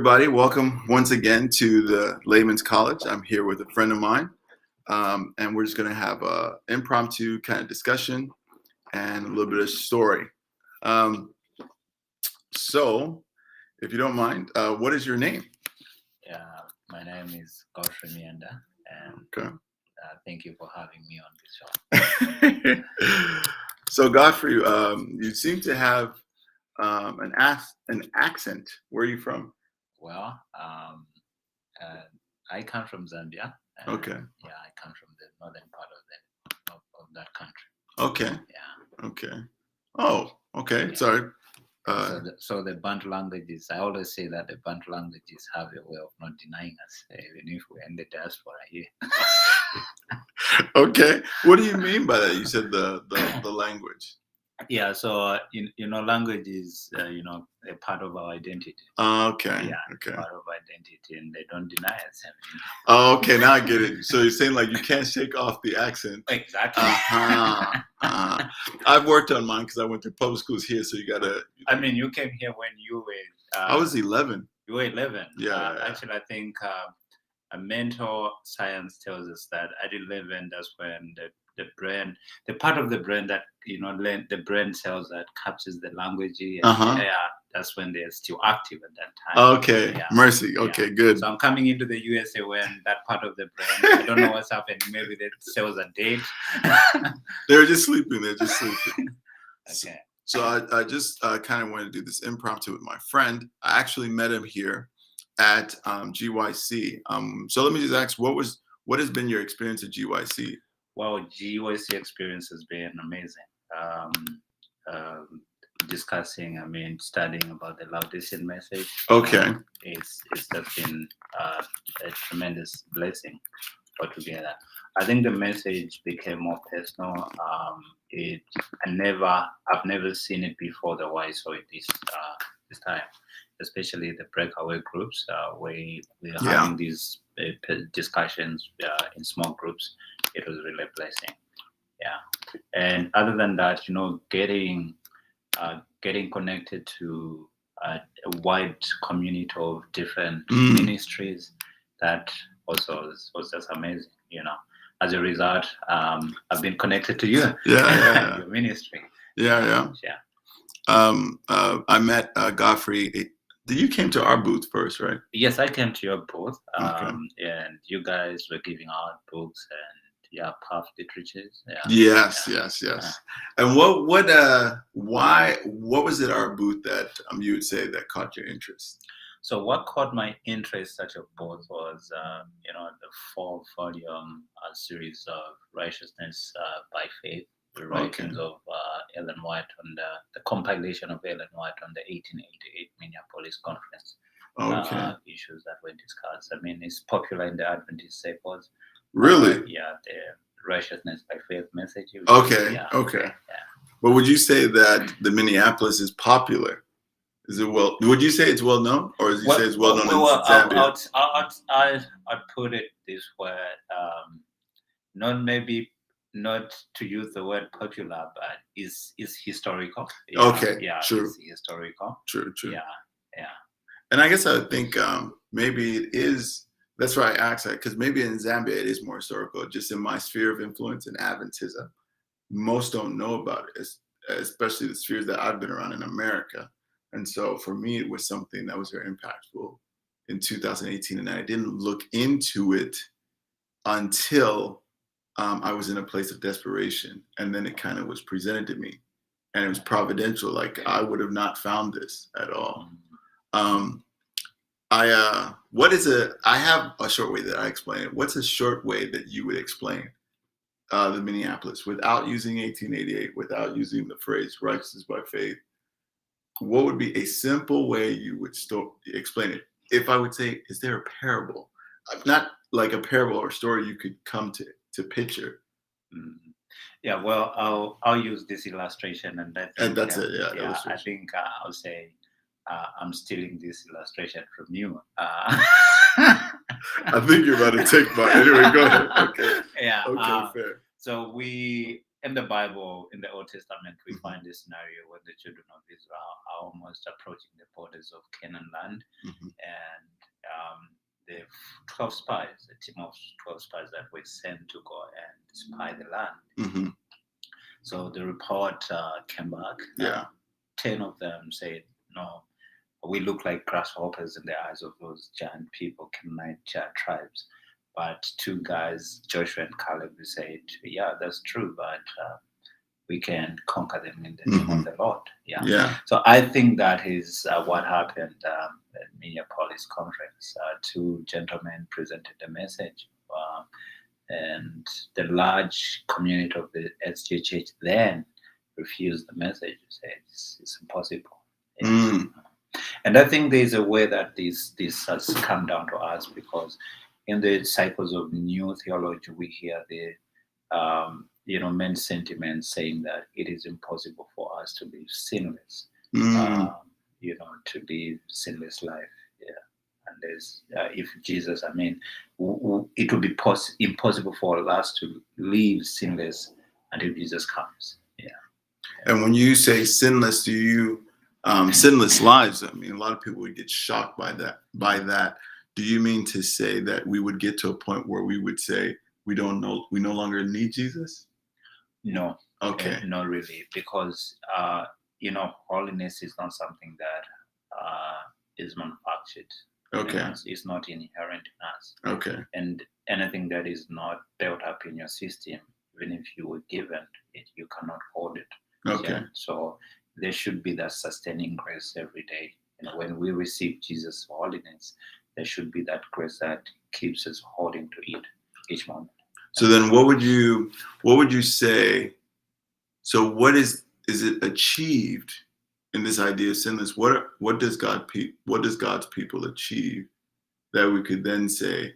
everybody. Welcome once again to the Layman's College. I'm here with a friend of mine, and we're just going to have an impromptu kind of discussion and a little bit of story. So, if you don't mind, what is your name? Yeah, my name is Godfrey, and Okay. thank you for having me on this show. So, Godfrey, you seem to have an accent. Where are you from? Well, I come from Zambia. Okay. Yeah, I come from the northern part of that country. Okay. Yeah. Okay. Oh, okay. Yeah. Sorry. So the Bantu languages, I always say that the Bantu languages have a way of not denying us, even if we're in the diaspora here. Okay. What do you mean by that? You said the language. Yeah, so language is a part of our identity. Okay. Yeah, Okay. part of identity, and they don't deny us. Oh, okay. Now I get it. So you're saying like you can't shake off the accent. Exactly. I've worked on mine because I went to public schools here, so you gotta. I mean, you came here when you were. I was 11. You were 11. Yeah. Actually, I think a mental science tells us that at 11, that's when the brain, the part of the brain that the brain cells that captures the language, that's when they're still active at that time. Okay, yeah. Mercy. Okay, good. So I'm coming into the USA when that part of the brain, I don't know what's happening. Maybe the cells are dead. They're just sleeping. Okay. So I just kind of wanted to do this impromptu with my friend. I actually met him here at GYC. So let me just ask, what has been your experience at GYC? Well, GYC experience has been amazing. Studying about the Laodicean message. Okay. It's just been a tremendous blessing altogether. I think the message became more personal. I've never seen it before the way I saw it this time, especially the breakaway groups where we're having these discussions in small groups. It was really a blessing. Yeah. And other than that, getting connected to a wide community of different ministries, that also was just amazing. As a result, I've been connected to you. Yeah. Your ministry. Yeah. I met Godfrey. You came to our booth first, right? Yes, I came to your booth. Okay. And you guys were giving out books and puff literatures. Yes. And what was it our booth that you would say that caught your interest? So what caught my interest at your booth was the 4-volume series of Righteousness by Faith, the writings of Ellen White, on the compilation of Ellen White on the 1888 Minneapolis Conference. Issues that were discussed. I mean, it's popular in the Adventist circles. Really? The Righteousness by Faith message. Okay. But would you say that the Minneapolis is popular? Is it would you say it's well known, or you say it's well known in Zambia? I'd put it this way: not to use the word popular, but is historical. Okay. Yeah. True. It's historical. True. Yeah. And I guess I think maybe it is. That's why I asked that, because maybe in Zambia it is more historical. Just in my sphere of influence in Adventism, most don't know about it, especially the spheres that I've been around in America. And so for me, it was something that was very impactful in 2018. And I didn't look into it until I was in a place of desperation. And then it kind of was presented to me. And it was providential. Like, I would have not found this at all. I have a short way that I explain it. What's a short way that you would explain the Minneapolis without using 1888, without using the phrase righteousness by faith? What would be a simple way you would explain it? If I would say, is there a parable? Not like a parable or story you could come to picture. Yeah, well, I'll use this illustration, and that's it. Yeah, I think I'll say I'm stealing this illustration from you. I think you're about to take mine. Anyway, go ahead. Okay. Yeah. Okay, fair. So we in the Bible, in the Old Testament, we find this scenario where the children of Israel are almost approaching the borders of Canaan land, and the 12 spies, a team of 12 spies that were sent to go and spy the land. So the report came back. 10 of them said, no, we look like grasshoppers in the eyes of those giant people, Canaanite tribes. But 2 guys, Joshua and Caleb, said, yeah, that's true, but we can conquer them in the name of the Lord. So I think that is what happened at Minneapolis conference. 2 gentlemen presented the message, and the large community of the SGHH then refused the message. Said it's impossible. And I think there's a way that this has come down to us, because in the cycles of new theology, we hear the men's sentiment saying that it is impossible for us to live sinless, to live sinless life. And there's if Jesus, it would be impossible for us to live sinless until Jesus comes. And when you say sinless, do you sinless lives? I mean, a lot of people would get shocked by that. Do you mean to say that we would get to a point where we would say we no longer need Jesus? No. Okay. Not really, because holiness is not something that is manufactured. Okay. It's not inherent in us. Okay. And anything that is not built up in your system, even if you were given it, you cannot hold it. Okay. So there should be that sustaining grace every day. When we receive Jesus' holiness, there should be that grace that keeps us holding to it each moment. So then what would you say? So what is it achieved in this idea of sinless? What does God's people achieve that we could then say,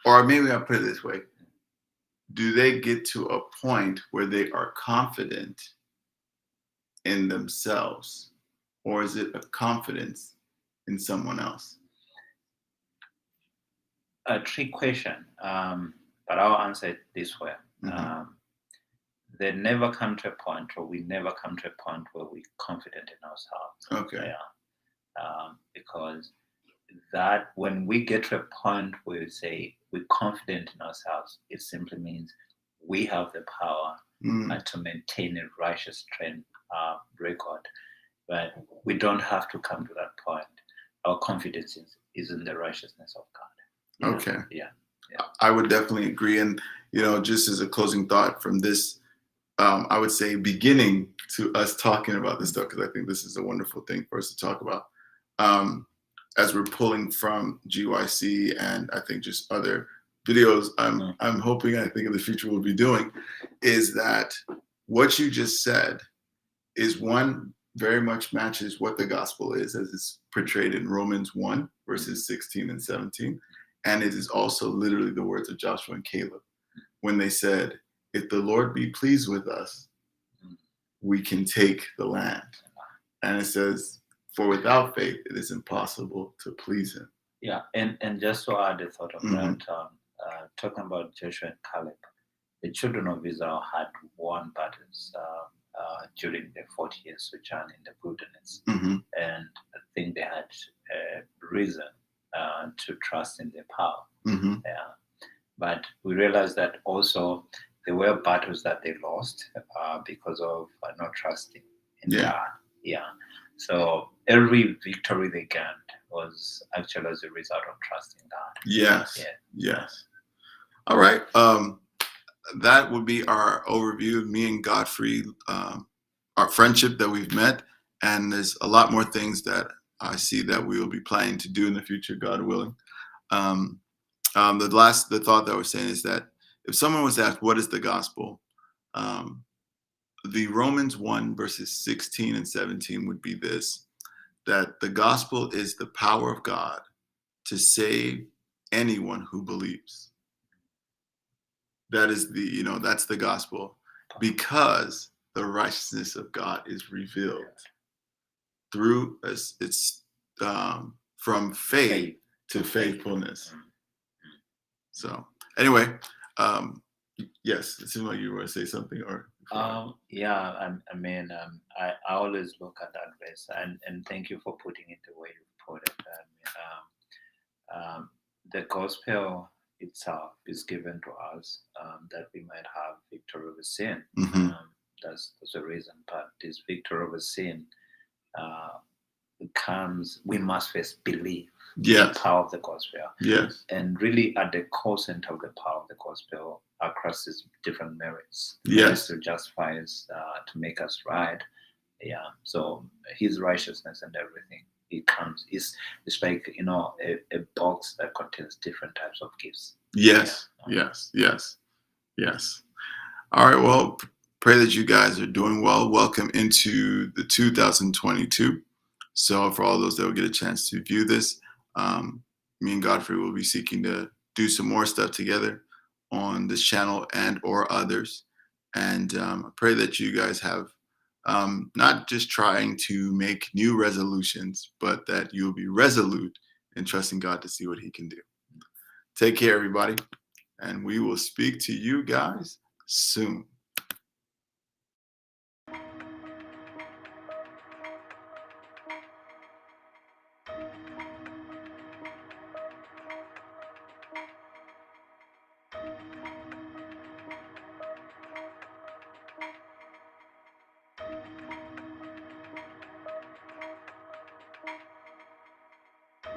or maybe I'll put it this way, do they get to a point where they are confident in themselves, or is it a confidence in someone else? A trick question, but I'll answer it this way. They never come to a point, or we never come to a point where we're confident in ourselves. Okay. Because that when we get to a point where we say we're confident in ourselves, it simply means we have the power to maintain a righteous record. But we don't have to come to that point. Our confidence is in the righteousness of God. Okay. Yeah. I would definitely agree. And, just as a closing thought from this, I would say beginning to us talking about this stuff, because I think this is a wonderful thing for us to talk about. As we're pulling from GYC and I think just other videos I'm hoping, I think in the future we'll be doing, is that what you just said is one very much matches what the gospel is as it's portrayed in Romans 1 verses 16 and 17. And it is also literally the words of Joshua and Caleb when they said, if the Lord be pleased with us, we can take the land. And it says, for without faith, it is impossible to please him. Yeah, and just to add a thought on that, talking about Joshua and Caleb, the children of Israel had won battles during the 40 years sojourn in the wilderness. And I think they had reason to trust in their power. But we realized that also there were battles that they lost because of not trusting in God. So every victory they gained was actually as a result of trusting God. Yes. All right. That would be our overview of me and Godfrey, our friendship that we've met. And there's a lot more things that I see that we will be planning to do in the future, God willing. The thought that I was saying is that if someone was asked, what is the gospel? The Romans 1 verses 16 and 17 would be this, that the gospel is the power of God to save anyone who believes. That is that's the gospel, because the righteousness of God is revealed through us. It's from faith to faithfulness. So anyway, Yes, it seemed like you were to say something, or Yeah, I mean, I always look at that verse, and thank you for putting it the way you put it. The gospel itself is given to us that we might have victory over sin. Mhm. That's the reason. But this victory over sin uh, comes. We must first believe the Yes, power of the gospel, yes, and really at the core center of the power of the gospel across its different merits yes, to justify us, to make us right. Yeah, so his righteousness and everything, it comes, it's like, a box that contains different types of gifts. Yeah. yes, yes, yes, yes. All right. Well, pray that you guys are doing well. Welcome into the 2022. So, for all those that will get a chance to view this, me and Godfrey will be seeking to do some more stuff together on this channel and or others. And I pray that you guys have not just trying to make new resolutions, but that you'll be resolute in trusting God to see what He can do. Take care, everybody, and we will speak to you guys soon.